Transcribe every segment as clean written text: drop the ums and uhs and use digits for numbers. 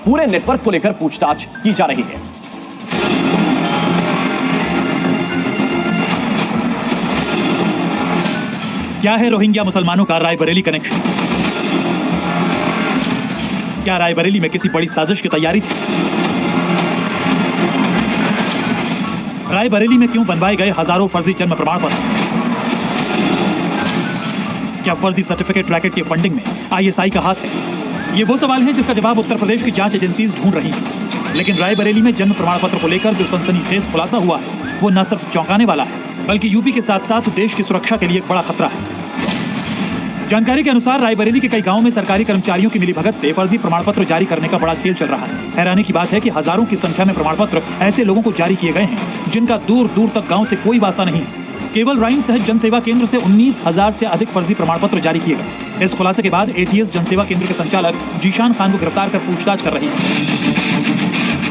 पूरे नेटवर्क को लेकर पूछताछ की जा रही है। क्या है रोहिंग्या मुसलमानों का रायबरेली कनेक्शन? क्या रायबरेली में किसी बड़ी साजिश की तैयारी थी? रायबरेली में क्यों बनवाए गए हजारों फर्जी जन्म प्रमाण पत्र? क्या फर्जी सर्टिफिकेट रैकेट की फंडिंग में आईएसआई का हाथ है? ये वो सवाल हैं जिसका जवाब उत्तर प्रदेश की जांच एजेंसीज ढूंढ रही हैं। लेकिन रायबरेली में जन्म प्रमाण पत्र को लेकर जो सनसनीखेज खुलासा हुआ है वो न सिर्फ चौंकाने वाला है बल्कि यूपी के साथ साथ देश की सुरक्षा के लिए एक बड़ा खतरा है। जानकारी के अनुसार रायबरेली के कई गांवों में सरकारी कर्मचारियों की मिलीभगत से फर्जी प्रमाण पत्र जारी करने का बड़ा खेल चल रहा है। हैरानी की बात है कि हजारों की संख्या में प्रमाण पत्र ऐसे लोगों को जारी किए गए हैं जिनका दूर दूर तक गांव से कोई वास्ता नहीं। केवल राइम सहज जनसेवा केंद्र से 19,000 से अधिक फर्जी प्रमाण पत्र जारी किए गए। इस खुलासे के बाद एटीएस जनसेवा केंद्र के संचालक जीशान खान को गिरफ्तार कर पूछताछ कर रही है।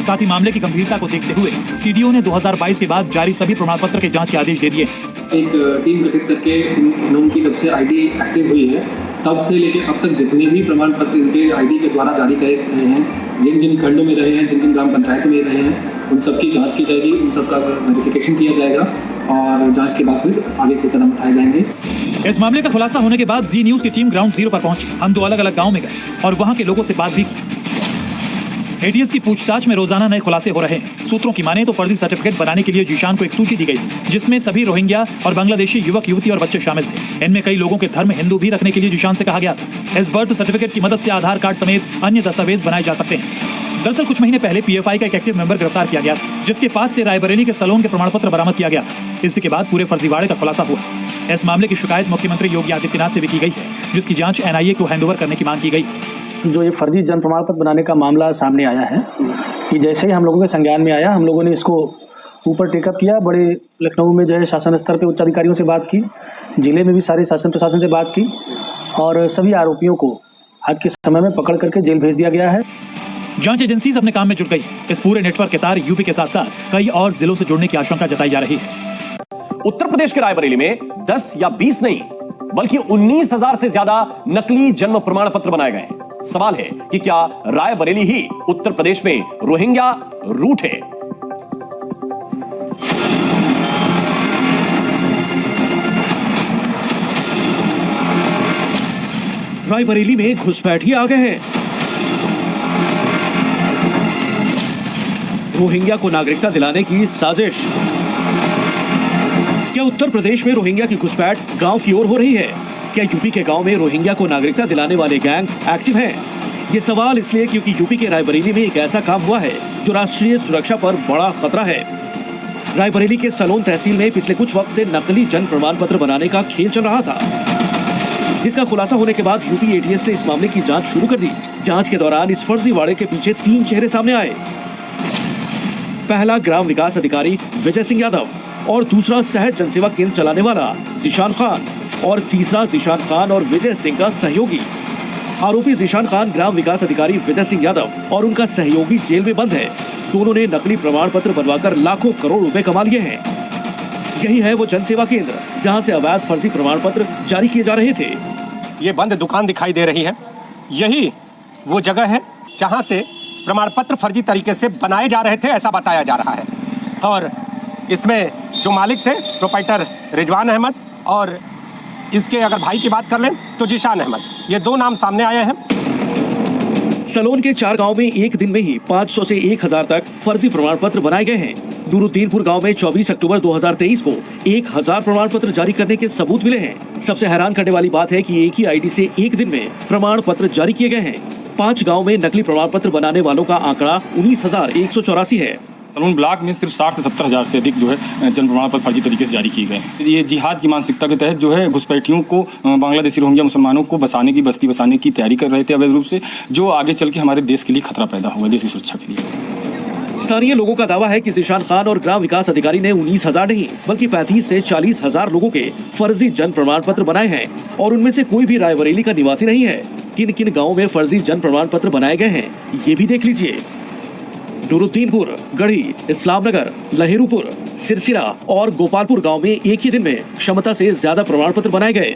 साथ ही मामले की गंभीरता को देखते हुए सीडीओ ने 2022 के बाद जारी सभी प्रमाण पत्र के जांच के आदेश दे दिए। एक टीम गठित करके इनकी जब से आईडी एक्टिव हुई है तब से लेके अब तक जितने भी प्रमाण पत्र इनके आईडी के द्वारा जारी करे गए हैं, जिन जिन खंडों में रहे हैं, जिन जिन ग्राम पंचायतों में रहे हैं, उन सब की जांच की जाएगी, उन सब का वेरिफिकेशन किया जाएगा और जांच के बाद फिर आगे के कदम उठाए जाएंगे। इस मामले का खुलासा होने के बाद जी न्यूज की टीम ग्राउंड जीरो पर पहुंची। हम 2 अलग अलग गाँव में गए और वहाँ के लोगों से बात भी की। एटीएस की पूछताछ में रोजाना नए खुलासे हो रहे हैं। सूत्रों की माने तो फर्जी सर्टिफिकेट बनाने के लिए जीशान को एक सूची दी गई थी जिसमें सभी रोहिंग्या और बांग्लादेशी युवक युवती और बच्चे शामिल थे। इनमें कई लोगों के धर्म हिंदू भी रखने के लिए जीशान से कहा गया था। इस बर्थ सर्टिफिकेट की मदद से आधार कार्ड समेत अन्य दस्तावेज बनाए जा सकते हैं। दरअसल कुछ महीने पहले पीएफआई का एक एक्टिव मेंबर गिरफ्तार किया गया था जिसके पास से रायबरेली के सलोन के प्रमाण पत्र बरामद किया गया था। इसी के बाद पूरे फर्जीवाड़े का खुलासा हुआ। इस मामले की शिकायत मुख्यमंत्री योगी आदित्यनाथ से भी की गई है जिसकी जांच एनआईए को हैंडओवर करने की मांग की गई। जो ये फर्जी जन्म प्रमाण पत्र बनाने का मामला सामने आया है, ये जैसे ही हम लोगों के संज्ञान में आया, हम लोगों ने इसको ऊपर टेकअप किया। बड़े लखनऊ में जो है शासन स्तर पे उच्च अधिकारियों से बात की, जिले में भी सारे शासन प्रशासन से बात की और सभी आरोपियों को आज के समय में पकड़ करके जेल भेज दिया गया है। जांच एजेंसी अपने काम में जुट गई। इस पूरे नेटवर्क के तार यूपी के साथ साथ कई और जिलों से जुड़ने की आशंका जताई जा रही है। उत्तर प्रदेश के रायबरेली में 10 या 20 नहीं बल्कि 19,000 से ज्यादा नकली जन्म प्रमाण पत्र बनाए गए हैं। सवाल है कि क्या रायबरेली ही उत्तर प्रदेश में रोहिंग्या रूट है? रायबरेली में घुसपैठी आ गए हैं। रोहिंग्या को नागरिकता दिलाने की साजिश। क्या उत्तर प्रदेश में रोहिंग्या की घुसपैठ गांव की ओर हो रही है? क्या यूपी के गांव में रोहिंग्या को नागरिकता दिलाने वाले गैंग एक्टिव हैं? ये सवाल इसलिए क्योंकि यूपी के रायबरेली में एक ऐसा काम हुआ है जो राष्ट्रीय सुरक्षा पर बड़ा खतरा है। रायबरेली के सलोन तहसील में पिछले कुछ वक्त से नकली जन्म प्रमाण पत्र बनाने का खेल चल रहा था, जिसका खुलासा होने के बाद यूपी एटीएस ने इस मामले की जांच शुरू कर दी। जांच के दौरान इस फर्जीवाड़े के पीछे 3 चेहरे सामने आए। पहला ग्राम विकास अधिकारी विजय सिंह यादव और दूसरा सहज जनसेवा केंद्र चलाने वाला जीशान खान और तीसरा जीशान खान और विजय सिंह का सहयोगी। आरोपी जीशान खान ग्राम विकास अधिकारी विजय सिंह यादव और उनका सहयोगी जेल में बंद है। दोनों ने नकली प्रमाण पत्र बनवाकर लाखों करोड़ रुपए कमा लिए हैं। यही है वो जनसेवा केंद्र जहां से अवैध फर्जी प्रमाण पत्र जारी किए जा रहे थे। ये बंद दुकान दिखाई दे रही है, यही वो जगह है जहां से प्रमाण पत्र फर्जी तरीके से बनाए जा रहे थे, ऐसा बताया जा रहा है। और इसमें जो मालिक थे प्रोप्राइटर रिजवान अहमद और इसके अगर भाई की बात कर लें तो जीशान अहमद, ये 2 नाम सामने आए हैं। सलोन के 4 गांव में एक दिन में ही 500 से 1000 तक फर्जी प्रमाण पत्र बनाए गए हैं। नूरुद्दीनपुर गांव में 24 अक्टूबर 2023 को 1000 प्रमाण पत्र जारी करने के सबूत मिले हैं। सबसे हैरान करने वाली बात है कि एक ही आईडी से एक दिन में प्रमाण पत्र जारी किए गए हैं। 5 गांव में नकली प्रमाण पत्र बनाने वालों का आंकड़ा 19,184 है। सलोन ब्लॉक में सिर्फ 60 से 70 हज़ार से अधिक जो है जन्म प्रमाण पत्र फर्जी तरीके से जारी किए गए हैं। ये जिहाद की मानसिकता के तहत जो है घुसपैठियों को, बांग्लादेशी रोहिंग्या मुसलमानों को बस्ती बसाने की तैयारी कर रहे थे अवैध रूप से, जो आगे चल के हमारे देश के लिए खतरा पैदा होगा, देश की सुरक्षा के लिए। स्थानीय लोगों का दावा है कि जीशान खान और ग्राम विकास अधिकारी ने 19,000 नहीं बल्कि 35 से 40,000 लोगों के फर्जी जन्म प्रमाण पत्र बनाए हैं और उनमें से कोई भी रायबरेली का निवासी नहीं है। किन किन गाँव में फर्जी जन्म प्रमाण पत्र बनाए गए हैं ये भी देख लीजिए। नूरुद्दीनपुर, गढ़ी, इस्लामनगर, लहेरुपुर, सिरसिरा और गोपालपुर गांव में एक ही दिन में क्षमता से ज्यादा प्रमाण पत्र बनाए गए,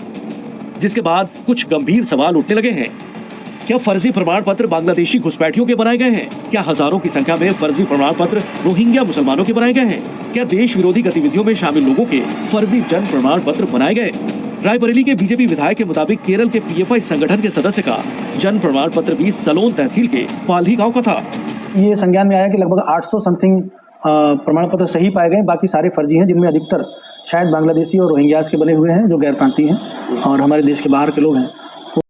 जिसके बाद कुछ गंभीर सवाल उठने लगे हैं। क्या फर्जी प्रमाण पत्र बांग्लादेशी घुसपैठियों के बनाए गए हैं? क्या हजारों की संख्या में फर्जी प्रमाण पत्र रोहिंग्या मुसलमानों के बनाए गए हैं? क्या देश विरोधी गतिविधियों में शामिल लोगों के फर्जी जन्म प्रमाण पत्र बनाए गए? रायबरेली के बीजेपी विधायक के मुताबिक केरल के पीएफआई संगठन के सदस्य का जन्म प्रमाण पत्र भी सलोन तहसील के पालही गांव का था। ये संज्ञान में आया कि लगभग 800 समथिंग प्रमाण पत्र सही पाए गए, बाकी सारे फर्जी हैं, जिनमें अधिकतर शायद बांग्लादेशी और रोहिंग्यास के बने हुए हैं जो गैर प्रांतीय हैं और हमारे देश के बाहर के लोग हैं।